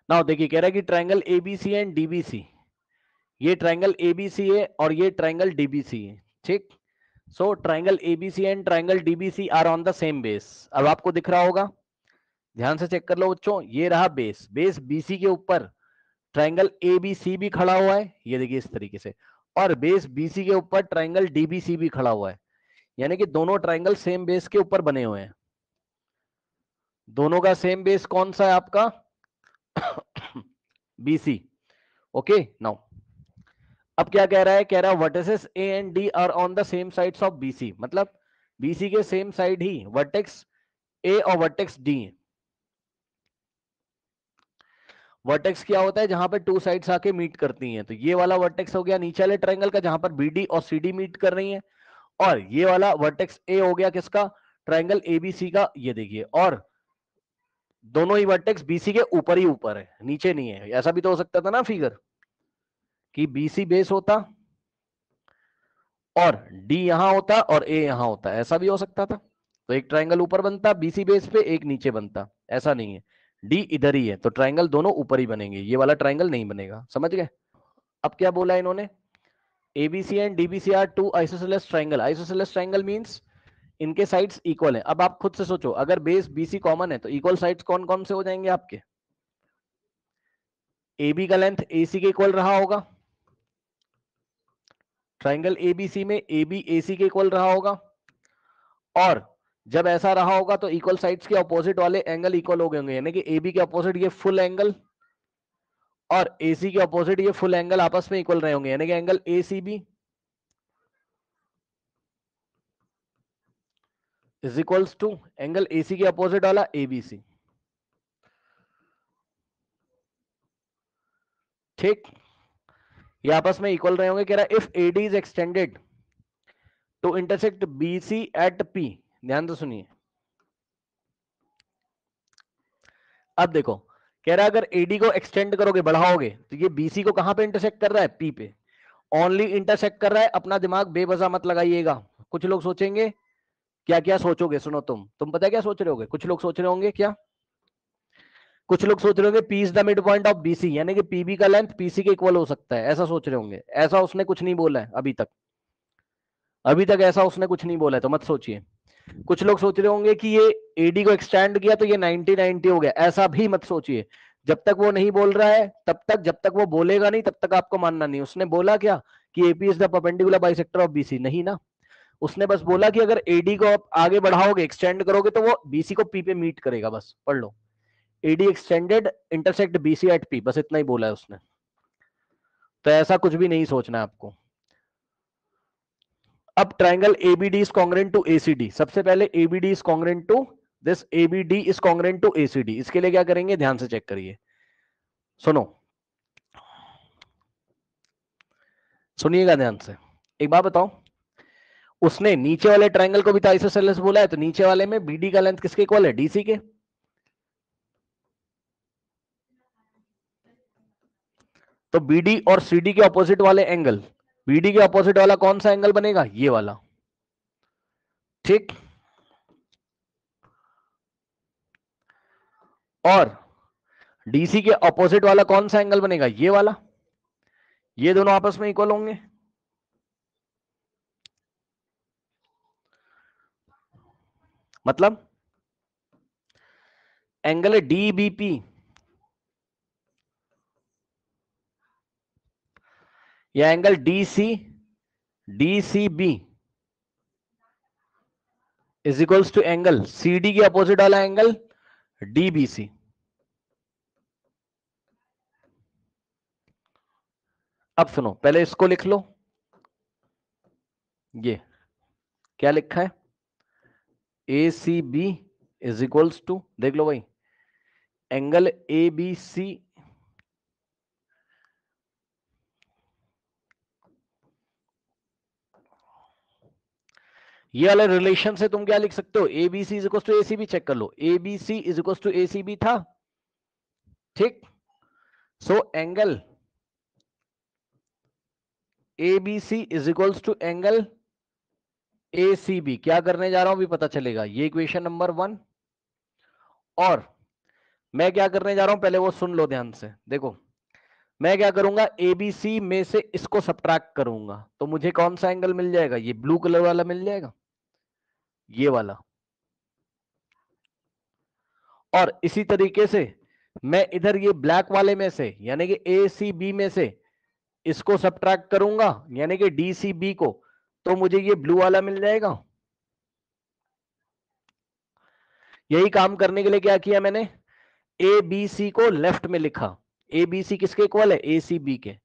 Now देखिए कह रहा है कि ट्रायंगल एबीसी एंड डीबीसी, ये ट्रायंगल एबीसी है और ये ट्रायंगल डीबीसी है, ठीक। So triangle ABC and triangle DBC are on the same base. अब आपको दिख रहा होगा, ध्यान से चेक कर लो बच्चों, ये रहा बेस, बेस बीसी के ऊपर ट्रायंगल एबीसी भी खड़ा हुआ है, ये देखिए इस तरीके से, और बेस बीसी के ऊपर ट्रायंगल डीबीसी भी खड़ा हुआ है, यानी कि दोनों ट्रायंगल सेम बेस के ऊपर बने हुए हैं। दोनों का सेम बेस कौन सा है आपका? बीसी। ओके नाउ अब क्या कह रहा है, कह रहा है vertices A and D R on the same sides of BC, मतलब बीसी के सेम साइड ही वर्टेक्स ए और वर्टेक्स डी। वर्टेक्स क्या होता है, जहां पर टू साइड्स आके मीट करती हैं, तो ये वाला वर्टेक्स हो गया नीचे वाले ट्रायंगल का जहां पर बीडी और सीडी मीट कर रही हैं, और ये वाला वर्टेक्स ए हो गया किसका? ट्रायंगल एबीसी का, ये देखिए, और दोनों ही वर्टेक्स बीसी के ऊपर ही ऊपर है, नीचे नहीं है। ऐसा भी तो हो सकता था ना फिगर, कि बीसी बेस होता और डी यहां होता और ए यहां होता, ऐसा भी हो सकता था। तो एक ट्रायंगल ऊपर बनता बीसी बेस पे, एक नीचे बनता, ऐसा नहीं है, डी इधर ही है, तो ट्रायंगल दोनों ऊपर ही बनेंगे, ये वाला ट्रायंगल नहीं बनेगा, समझ गए? अब क्या बोला इन्होंने, ABC and DBC are two isosceles triangle. Isosceles triangle means इनके साइड्स इक्वल है। अब आप खुद से सोचो, अगर बेस बीसी कॉमन है तो इक्वल साइड्स कौन कौन से हो जाएंगे आपके? AB का लेंथ AC के इक्वल रहा होगा, ट्रायंगल ABC में AB AC के इक्वल रहा होगा, और जब ऐसा रहा होगा तो इक्वल साइड्स के अपोजिट वाले एंगल इक्वल हो गए होंगे, यानी कि AB के अपोजिट ये फुल एंगल और AC के अपोजिट ये फुल एंगल आपस में इक्वल रहे होंगे, यानी कि angle ACB is equals to angle AC के अपोजिट वाला ABC, ठीक। ये आपस में इक्वल रहे होंगे। कह रहा है if AD is extended to intersect BC at P, ध्यान से सुनिए। अब देखो, कह रहा है अगर AD को एक्सटेंड करोगे, बढ़ाओगे, तो ये BC को कहां पे इंटरसेक्ट कर रहा है? P पे। ओनली इंटरसेक्ट कर रहा है, अपना दिमाग बेवजह मत लगाइएगा। कुछ लोग सोचेंगे, क्या क्या सोचोगे, सुनो, तुम पता है क्या सोच रहे होगे? कुछ लोग सोच रहे होंगे क्या, कुछ लोग सोच रहे होंगे P is the mid point of BC, यानी कि पीबी का लेंथ पीसी के इक्वल हो सकता है, ऐसा सोच रहे होंगे। ऐसा उसने कुछ नहीं बोला है अभी तक, अभी तक ऐसा उसने कुछ नहीं बोला है, तो मत सोचिए। कुछ लोग सोच रहे होंगे कि ये एडी को एक्सटेंड किया तो ये 90-90 हो गया, ऐसा भी मत सोचिए। जब तक वो नहीं बोल रहा है तब तक, जब तक वो बोलेगा नहीं तब तक आपको मानना नहीं। उसने बोला क्या कि AP is the perpendicular bisector of BC? नहीं ना, उसने बस बोला कि अगर एडी को आप आगे बढ़ाओगे, एक्सटेंड करोगे, तो वो बीसी को पी पे मीट करेगा, बस पढ़ लो, AD extended intersect BC at P, बस इतना ही बोला है उसने। तो ऐसा कुछ भी नहीं सोचना है आपको। अब triangle ABD is congruent to ACD, सबसे पहले ABD is congruent to this, ABD is congruent to ACD. इसके लिए क्या करेंगे, ध्यान से चेक करिए, सुनो, सुनिएगा ध्यान से। एक बात बताओ, उसने नीचे वाले ट्राइंगल को भी तो आइसोसेलेस बोला है, तो नीचे वाले में बीडी का लेंथ किसके इक्वल है? डीसी के। तो बीडी और सीडी के ऑपोजिट वाले एंगल, बीडी के ऑपोजिट वाला कौन सा एंगल बनेगा? ये वाला, ठीक। और डीसी के ऑपोजिट वाला कौन सा एंगल बनेगा? ये वाला। ये दोनों आपस में इक्वल होंगे, मतलब एंगल है डीबीपी, या angle DC DCB is equals to angle CD के अपोजिट वाला एंगल डीबीसी। अब सुनो, पहले इसको लिख लो, ये क्या लिखा है, A C B is equals to, देख लो भाई, एंगल ए बी सी ये वाले रिलेशन से तुम क्या लिख सकते हो, A B C is equal to A C B, check कर लो, A B C is equal to A C B था, ठीक। So angle A B C is equals to angle A C B. क्या करने जा रहा हूं अभी पता चलेगा, ये इक्वेशन नंबर 1, और मैं क्या करने जा रहा हूं पहले वो सुन लो ध्यान से। देखो मैं क्या करूंगा, एबीसी में से इसको सब्ट्रैक्ट करूंगा तो मुझे कौन सा एंगल मिल जाएगा, ये ब्लू कलर वाला मिल जाएगा, ये वाला। और इसी तरीके से मैं इधर ये ब्लैक वाले में से यानी कि ए सी बी में से इसको सब्ट्रैक्ट करूंगा यानी कि डी सी बी को, तो मुझे ये ब्लू वाला मिल जाएगा। यही काम करने के लिए क्या किया मैंने, ए बी सी को लेफ्ट में लिखा, ए बी सी किसके इक्वल है, ए सी बी के।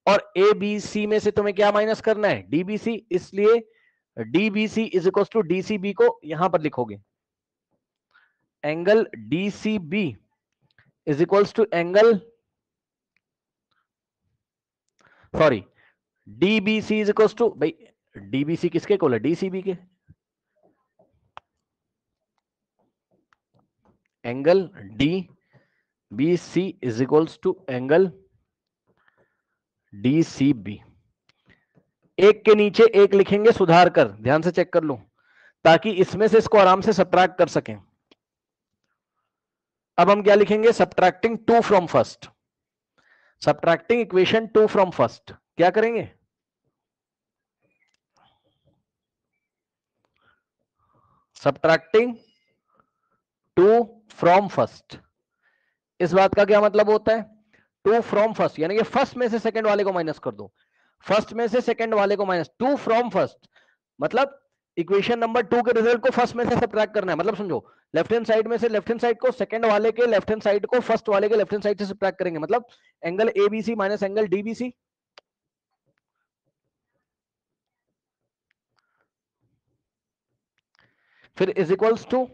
और ए बी सी में से तुम्हें क्या माइनस करना है, डीबीसी, इसलिए DBC is equal to DCB को यहां पर लिखोगे, angle DCB is equals to angle, sorry DBC is equals to, भाई डीबीसी किसके इक्वल है, डीसीबी के, angle D B C is equals to angle DCB. एक के नीचे एक लिखेंगे सुधार कर, ध्यान से चेक कर लो ताकि इसमें से इसको आराम से सब्ट्रैक्ट कर सकें। अब हम क्या लिखेंगे, subtracting 2 from first, subtracting equation 2 from first, क्या करेंगे, सब्ट्रैक्टिंग 2 फ्रॉम फर्स्ट। इस बात का क्या मतलब होता है, 2 फ्रॉम फर्स्ट यानी कि फर्स्ट में से सेकंड वाले को माइनस कर दो, फर्स्ट में से सेकंड वाले को माइनस, 2 फ्रॉम फर्स्ट मतलब इक्वेशन नंबर 2 के रिजल्ट को फर्स्ट में से सब्ट्रैक्ट करना है। मतलब समझो, लेफ्ट हैंड साइड में से लेफ्ट हैंड साइड को सेकंड वाले के लेफ्ट हैंड साइड को फर्स्ट वाले के लेफ्ट हैंड साइड से सब्ट्रैक्ट करेंगे, मतलब angle ABC minus angle DBC. फिर इज इक्वल्स टू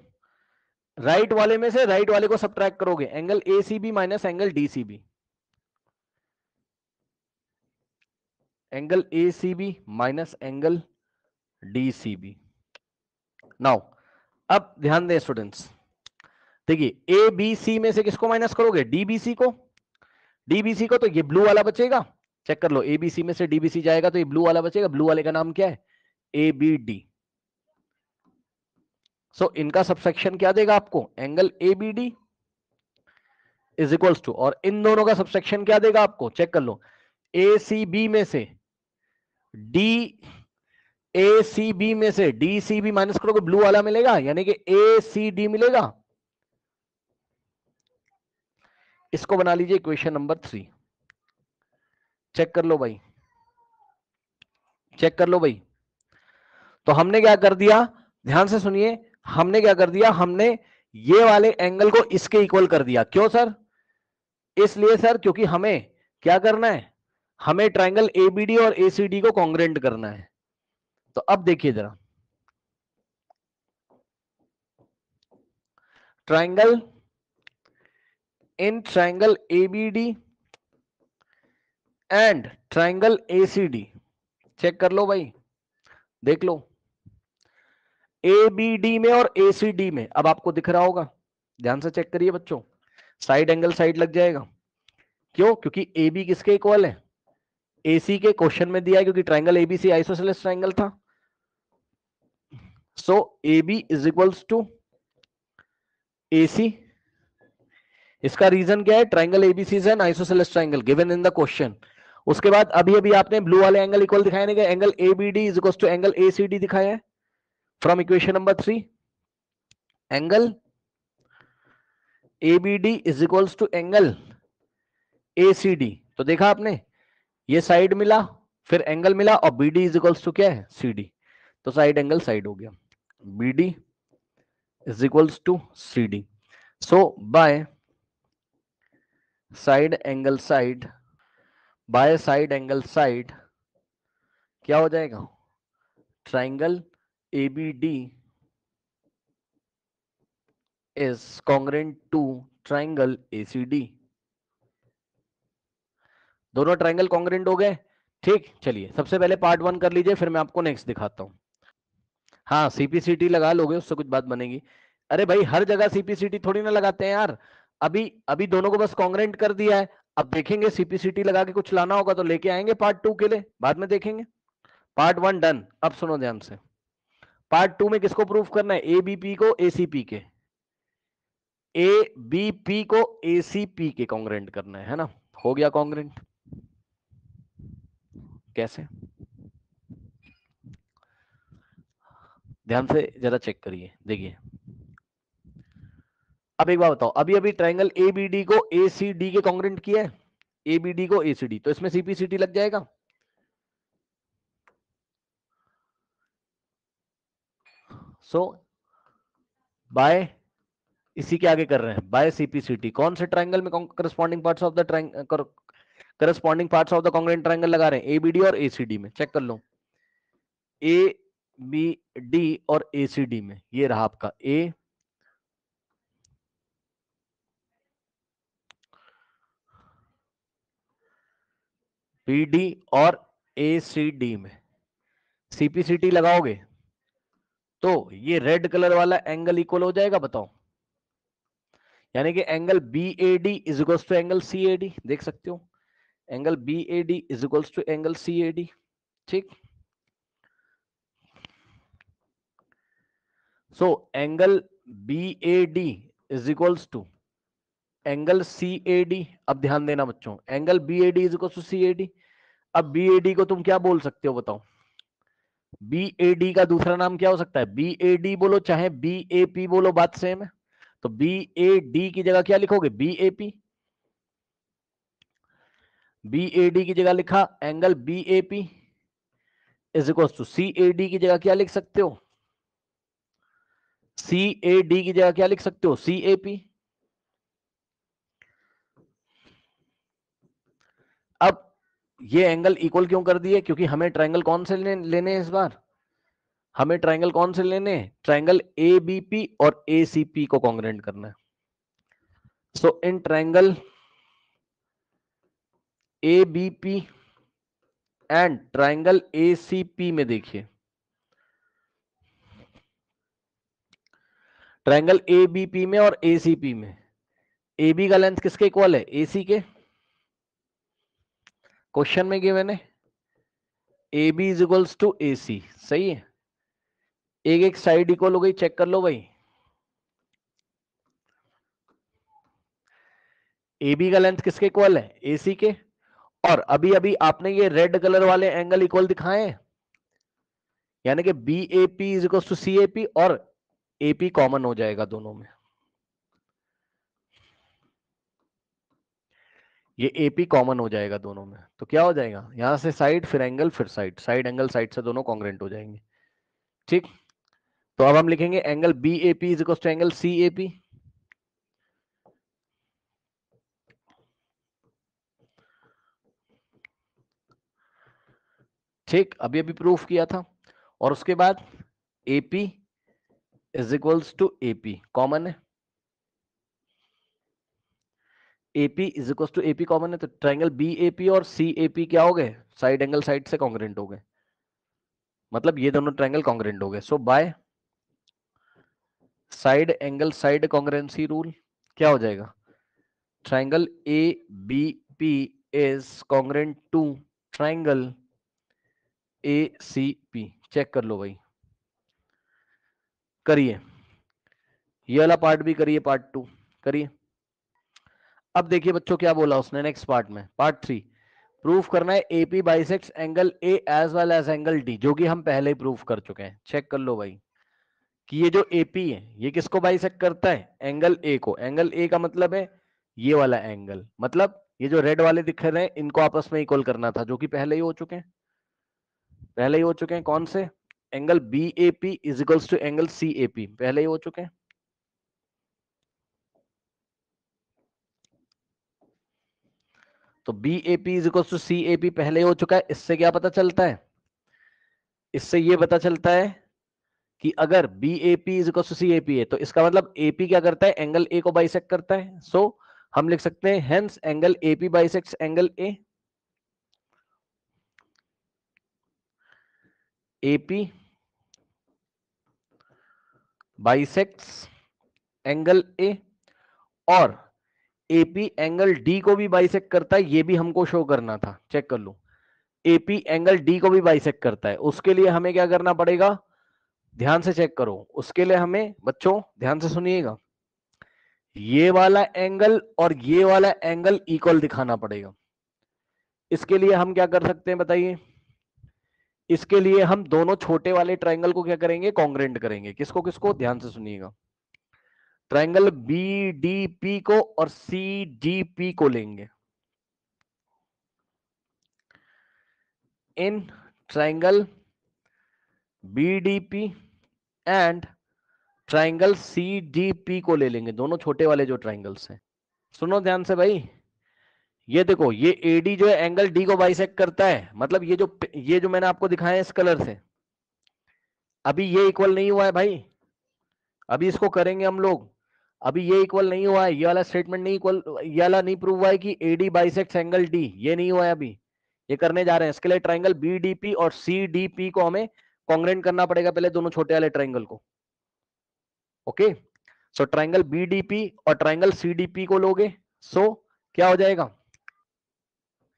राइट वाले में से राइट वाले को सब्ट्रैक्ट करोगे, angle ACB minus angle DCB, angle ACB minus angle DCB. Now अब ध्यान दें स्टूडेंट्स, देखिए ए बी सी में से किसको माइनस करोगे, डीबीसी को, डीबीसी को, तो ये ब्लू वाला बचेगा, चेक कर लो, एबीसी में से डीबीसी जाएगा तो ये ब्लू वाला बचेगा, ब्लू वाले का नाम क्या है, ए बी डी। सो इनका सबसेक्शन क्या देगा आपको, angle A B D is equals to, और इन दोनों का सबसेक्शन क्या देगा आपको, चेक कर लो, ए सी बी में से डी, ए सी बी में से डी सी बी माइनस करोगे ब्लू वाला मिलेगा यानी कि ए सी डी मिलेगा। इसको बना लीजिए इक्वेशन नंबर 3, चेक कर लो भाई, चेक कर लो भाई। तो हमने क्या कर दिया, ध्यान से सुनिए, हमने क्या कर दिया, हमने ये वाले एंगल को इसके इक्वल कर दिया। क्यों सर, इसलिए सर क्योंकि हमें क्या करना है, हमें ट्राइंगल एबीडी और एसीडी को कॉन्ग्रेंट करना है। तो अब देखिए जरा, triangle in triangle ABD and triangle ACD, check कर लो भाई, देख लो एबीडी में और एसीडी में, अब आपको दिख रहा होगा, ध्यान से चेक करिए बच्चों, साइड एंगल साइड लग जाएगा। क्यों, क्योंकि ए बी किसके इक्वल है, एसी के, क्वेश्चन में दिया है क्योंकि ट्राइंगल एबीसी आइसोसेलेस ट्राइंगल था। So A B is equals to AC, इसका रीजन क्या है, triangle ABC is an isosceles triangle given in the question. उसके बाद अभी अभी आपने ब्लू वाले एंगल इक्वल दिखाया नहीं, angle ABD is equal to angle ACD दिखाया है from equation number 3, angle ABD is equal to angle ACD. तो देखा आपने, ये साइड मिला, फिर एंगल मिला, और बीडी इज इक्वल टू क्या है, सीडी, तो साइड एंगल साइड हो गया, BD is equal to CD. So by side angle side, by side angle side क्या हो जाएगा, triangle ABD is congruent to triangle ACD. दोनों ट्राइंगल कॉन्ग्रेंट हो गए, ठीक। चलिए सबसे पहले पार्ट 1 कर लीजिए, फिर मैं आपको नेक्स्ट दिखाता हूं। हाँ सीपीसीटी लगा लोगे, उससे कुछ बात बनेगी। अरे भाई हर जगह सीपीसीटी थोड़ी ना लगाते हैं यार, अभी अभी दोनों को बस कॉन्ग्रेंट कर दिया है, अब देखेंगे सीपीसीटी लगा के कुछ लाना होगा तो लेके आएंगे पार्ट 2 के लिए, बाद में देखेंगे। Part 1 done. अब सुनो ध्यान से, पार्ट 2 में किसको प्रूफ करना है, एबीपी को एसीपी के, ए बी पी को ए सी पी के कॉन्ग्रेंट करना है ना, हो गया कॉन्ग्रेंट। कैसे, ध्यान से जरा चेक करिए, देखिए। अब एक बात बताओ, अभी अभी ट्रायंगल ए बी डी को ए सी डी के कॉन्ग्रेंट किया है, ए बी डी को ए सी डी, तो इसमें सीपीसीटी लग जाएगा। सो बाय, इसी के आगे कर रहे हैं, बाय सीपीसीटी। कौन से ट्रायंगल में corresponding parts of the corresponding parts of the congruent triangle लगा रहे हैं, एबीडी और एसीडी में। चेक कर लो, ए बी डी और एसीडी में, ये रहा आपका ए बी डी और एसीडी में सीपीसीटी लगाओगे तो ये रेड कलर वाला एंगल इक्वल हो जाएगा, बताओ। यानी कि angle B A D is equals to angle C A D, देख सकते हो, angle B A D is equals to angle C A D. ठीक, so angle B A D is equals to angle C A D. अब ध्यान देना बच्चों, angle B A D is equals to C A D. अब B A D को तुम क्या बोल सकते हो, बताओ। बी ए डी का दूसरा नाम क्या हो सकता है, बी ए डी बोलो चाहे बी ए पी बोलो, बात सेम है। तो बी ए डी की जगह क्या लिखोगे, B A P. B A D की जगह लिखा angle B A P is equal to C A D की जगह क्या लिख सकते हो, सी ए डी की जगह क्या लिख सकते हो, सी ए पी। अब ये एंगल इक्वल क्यों कर दिए, क्योंकि हमें ट्रायंगल कौन से लेने हैं इस बार, हमें ट्रायंगल कौन से लेने हैं, ट्रायंगल ए बी पी और ए सी पी को कॉन्ग्रेंट करना है। So in triangle A B P and triangle A C P में देखिए, ट्रायंगल ए बी पी में और ए सी पी में ए बी का लेंथ किसके इक्वल है, ए सी के। क्वेश्चन में गिवन है A B is equals to A C, सही है। एक एक साइड इक्वल हो गई, चेक कर लो भाई। ए बी का लेंथ किसके इक्वल है, ए सी के। और अभी अभी आपने ये रेड कलर वाले एंगल इक्वल दिखाए, यानी कि B A P is equal to C A P, और ए पी कॉमन हो जाएगा दोनों में, ये ए पी कॉमन हो जाएगा दोनों में। तो क्या हो जाएगा, यहां से साइड फिर एंगल फिर साइड, साइड एंगल साइड से दोनों कॉन्ग्रेंट हो जाएंगे। ठीक, तो अब हम लिखेंगे angle B A P is equal to angle C A P. ठीक, अभी अभी प्रूफ किया था। और उसके बाद AP is equals to AP common है, AP is equals to AP common है, तो ट्रायंगल BAP और CAP क्या हो गए, साइड एंगल साइड से कॉन्ग्रेंट हो गए, मतलब ये दोनों ट्रायंगल कॉन्ग्रेंट हो गए। So by side angle side congruency rule क्या हो जाएगा, triangle ABP is congruent to triangle ACP। Check कर लो भाई, करिए, ये वाला पार्ट भी करिए, पार्ट 2 करिए। अब देखिए बच्चों क्या बोला उसने नेक्स्ट पार्ट में, पार्ट 3, प्रूफ करना है AP bisects angle A as well as angle D, जो कि हम पहले ही प्रूफ कर चुके हैं। चेक कर लो भाई कि ये जो एपी है ये किसको बाइसेक्ट करता है, एंगल ए को। एंगल ए का मतलब है ये वाला एंगल, मतलब ये जो रेड वाले दिख रहे हैं इनको आपस में इक्वल करना था, जो कि पहले ही हो चुके हैं, पहले ही हो चुके हैं। कौन से, angle B A P is equals to angle C A P, पहले ही हो चुके हैं। तो B A P is equals to C A P पहले ही हो चुका है। इससे क्या पता चलता है, इससे ये पता चलता है कि अगर B A P is equal to C A P है तो इसका मतलब ए पी क्या करता है, एंगल ए को बाइसेक्ट करता है। सो हम लिख सकते हैं hence angle A P bisects angle A, A P bisects angle ए, और एपी एंगल डी को भी बाइसेक्ट करता है, ये भी हमको शो करना था। चेक कर लो, एपी एंगल डी को भी बाइसेक्ट करता है। उसके लिए हमें क्या करना पड़ेगा, ध्यान से चेक करो, उसके लिए हमें बच्चों ध्यान से सुनिएगा, ये वाला एंगल और ये वाला एंगल इक्वल दिखाना पड़ेगा। इसके लिए हम क्या कर सकते हैं बताइए? इसके लिए हम दोनों छोटे वाले ट्रायंगल को क्या करेंगे? कॉन्ग्रेंट करेंगे। किसको किसको? ध्यान से सुनिएगा। ट्रायंगल बीडीपी को और सीडीपी को लेंगे। In triangle BDP and triangle CDP को ले लेंगे, दोनों छोटे वाले जो ट्रायंगल्स हैं। सुनो ध्यान से भाई, ये देखो, ये एडी जो है एंगल डी को बाइसेक्ट करता है, मतलब ये जो मैंने आपको दिखाया है इस कलर से, अभी ये इक्वल नहीं हुआ है भाई, अभी इसको करेंगे हम लोग। अभी ये इक्वल नहीं हुआ है, ये वाला स्टेटमेंट नहीं इक्वल, ये वाला नहीं प्रूव हुआ है कि एडी बाइसेक्ट्स एंगल डी, ये नहीं हुआ है अभी, ये करने जा रहे हैं। इसके लिए ट्रायंगल बीडीपी और सीडीपी को हमें कॉन्ग्रेंट करना पड़ेगा पहले, दोनों छोटे वाले ट्रायंगल को। ओके, सो ट्रायंगल बीडीपी और ट्रायंगल सीडीपी को लोगे, सो क्या हो जाएगा?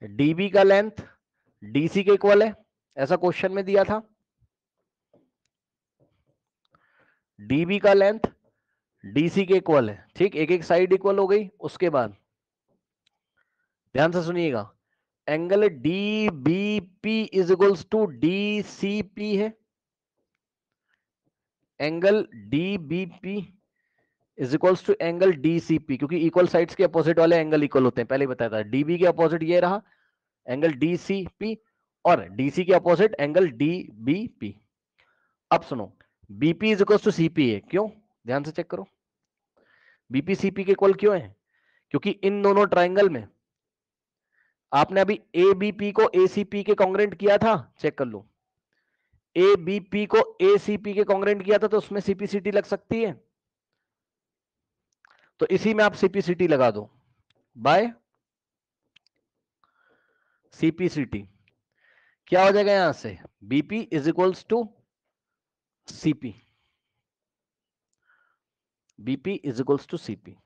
डीबी का लेंथ डीसी के इक्वल है, ऐसा क्वेश्चन में दिया था। डीबी का लेंथ डीसी के इक्वल है, ठीक, एक एक साइड इक्वल हो गई। उसके बाद ध्यान से सुनिएगा, angle DBP is equals to DCP है। Angle DBP is equals to angle DCP, क्योंकि इक्वल साइड्स के अपोजिट वाले एंगल इक्वल होते हैं, पहले ही बताया था। डीबी के अपोजिट ये रहा एंगल डीसीपी, और डीसी के अपोजिट एंगल डीबीपी। अब सुनो, BP is equals to CP है, क्यों? ध्यान से चेक करो, बीपी सीपी के इक्वल क्यों है? क्योंकि इन दोनों ट्राइंगल में आपने अभी ए बीपी को एसीपी के कॉन्ग्रेंट किया था, चेक कर लो। ए बीपी को एसीपी के कॉन्ग्रेंट किया था, तो उसमें सीपीसीटी लग सकती है, तो इसी में आप सीपीसीटी लगा दो बाय सीपीसीटी। क्या हो जाएगा यहां से? BP is equals to CP, BP is equals to CP.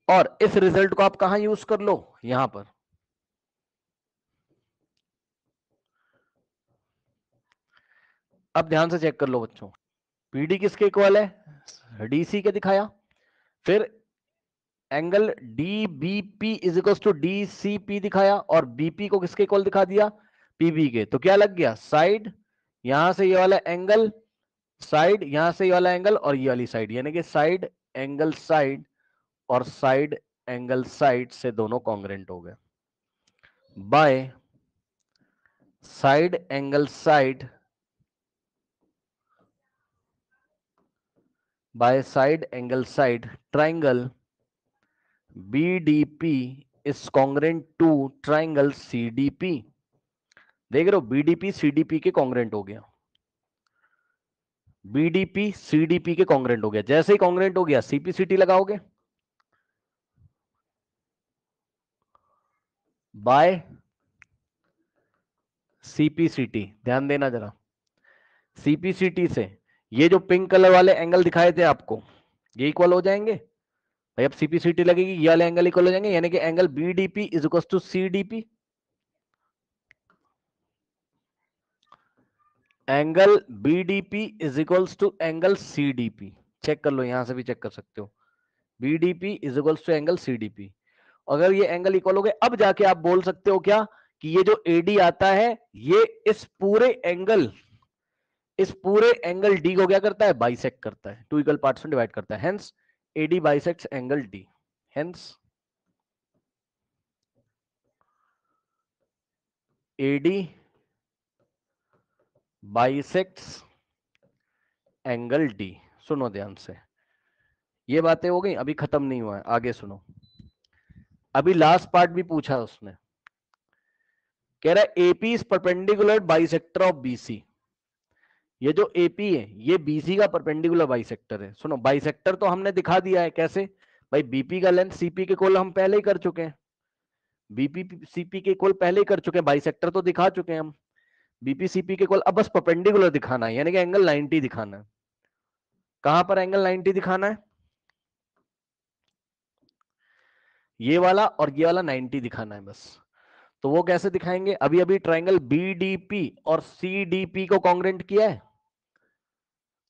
और इस रिजल्ट को आप कहां यूज कर लो? यहां पर। अब ध्यान से चेक कर लो बच्चों, पीडी किसके इक्वल है? डीसी के दिखाया, फिर angle DBP is equal to DCP दिखाया, और बीपी को किसके इक्वल दिखा दिया? पीबी के। तो क्या लग गया? साइड, यहां से ये वाला एंगल, साइड यहां से ये वाला एंगल, और ये वाली साइड, यानी कि साइड एंगल साइड और साइड एंगल साइड से दोनों कॉन्ग्रेंट हो गए by side angle side, by side angle side triangle BDP is congruent to triangle CDP. देख रहे हो, बीडीपी सीडीपी के कॉन्ग्रेंट हो गया, बीडीपी सीडीपी के कॉन्ग्रेंट हो गया। जैसे ही कॉन्ग्रेंट हो गया, सीपीसीटी लगाओगे बाय सीपीसीटी। ध्यान देना जरा, सीपीसीटी से ये जो पिंक कलर वाले एंगल दिखाए थे आपको, ये इक्वल हो जाएंगे भाई। अब सीपीसीटी लगेगी, ये वाले एंगल इक्वल हो जाएंगे, यानी कि angle BDP is equal to CDP. Angle BDP is equals to angle CDP. Check कर लो, यहां से भी चेक कर सकते हो, BDP is equals to angle CDP. अगर ये एंगल इक्वल हो गए, अब जाके आप बोल सकते हो क्या कि ये जो एडी आता है, ये इस पूरे एंगल डी को क्या करता है? बाइसेक्ट करता है, टू इक्वल पार्ट्स में डिवाइड करता है। Hence AD bisects angle D. Hence AD bisects angle D. सुनो ध्यान से, ये बातें हो गई, अभी खत्म नहीं हुआ है, आगे सुनो। अभी लास्ट पार्ट भी पूछा उसने, कह रहा है AP is perpendicular bisector of BC. ये जो एपी है, ये बीसी का परपेंडिकुलर बाइसेक्टर है। सुनो, बाइसेक्टर तो हमने दिखा दिया है कैसे भाई, बीपी का लेंथ सीपी के इक्वल हम पहले ही कर चुके हैं, बीपी सीपी के इक्वल पहले ही कर चुके हैं, बाइसेक्टर तो दिखा चुके हैं हम। बीपी सीपी के इक्वल, अब बस परपेंडिकुलर दिखाना है, यानी कि एंगल 90 दिखाना है। कहां पर एंगल 90 दिखाना है? ये वाला और ये वाला 90 दिखाना है बस। तो वो कैसे दिखाएंगे? अभी अभी ट्राइंगल बीडीपी और सीडीपी को कॉन्ग्रेंट किया है,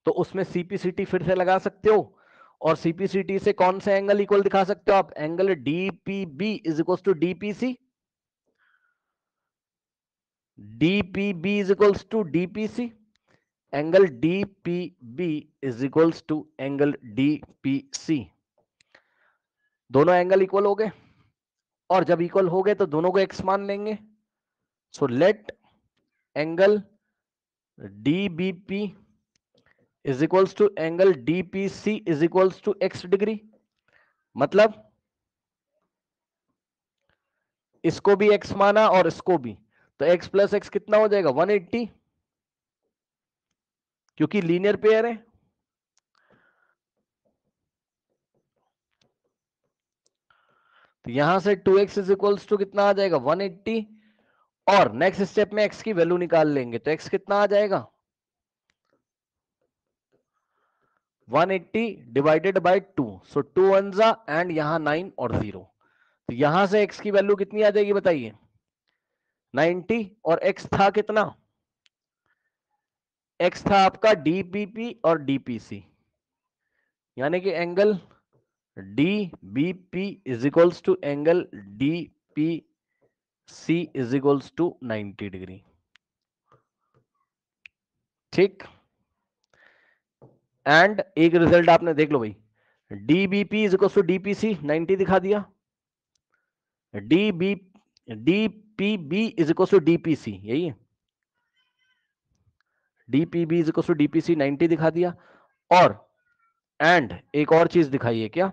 तो उसमें सीपीसीटी फिर से लगा सकते हो, और सीपीसीटी से कौन से एंगल इक्वल दिखा सकते हो आप? Angle DPB is equal to DPC, DPB is equal to DPC, angle DPB is equal to angle DPC. दोनों एंगल इक्वल हो गए, और जब इक्वल हो गए तो दोनों को एक्स मान लेंगे। So let angle DBP is equals to angle DPC is equals to x degree. मतलब इसको भी एक्स माना और इसको भी, तो एक्स प्लस एक्स कितना हो जाएगा? 180, क्योंकि लीनियर पेयर है। तो यहां से 2x इज इक्वल्स टू कितना आ जाएगा? 180। और नेक्स्ट स्टेप में x की वैल्यू निकाल लेंगे, तो x कितना आ जाएगा? 180 डिवाइडेड बाय 2, सो 2 1 जा एंड यहां 9 और 0। तो यहां से x की वैल्यू कितनी आ जाएगी बताइए? 90। और x था कितना? x था आपका डीपीपी और डीपीसी, यानी कि angle DBP is equals to angle DPC is equals to 90 degree. ठीक। एंड एक रिजल्ट आपने देख लो भाई, DBP is equals to DPC 90 दिखा दिया, DB DPB is equals to DPC, यही है, DPB is equals to DPC 90 दिखा दिया। और एंड एक और चीज दिखाई है क्या?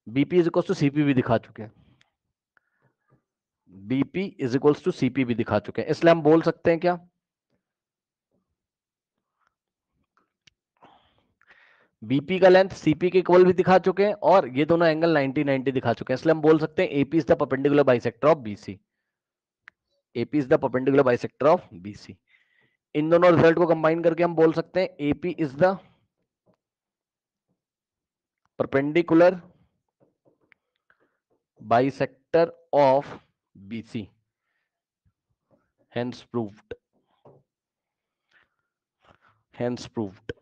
BP is equals to CP भी दिखा चुके हैं, BP is equals to CP भी दिखा चुके हैं, इसलिए हम बोल सकते हैं क्या? बीपी का लेंथ सीपी के इक्वल भी दिखा चुके हैं, और ये दोनों एंगल 90 90 दिखा चुके हैं, इसलिए हम बोल सकते हैं AP is the perpendicular bisector of BC, AP is the perpendicular bisector of BC. इन दोनों रिजल्ट को कंबाइन करके हम बोल सकते हैं AP is the perpendicular bisector of BC, hence proved, hence proved।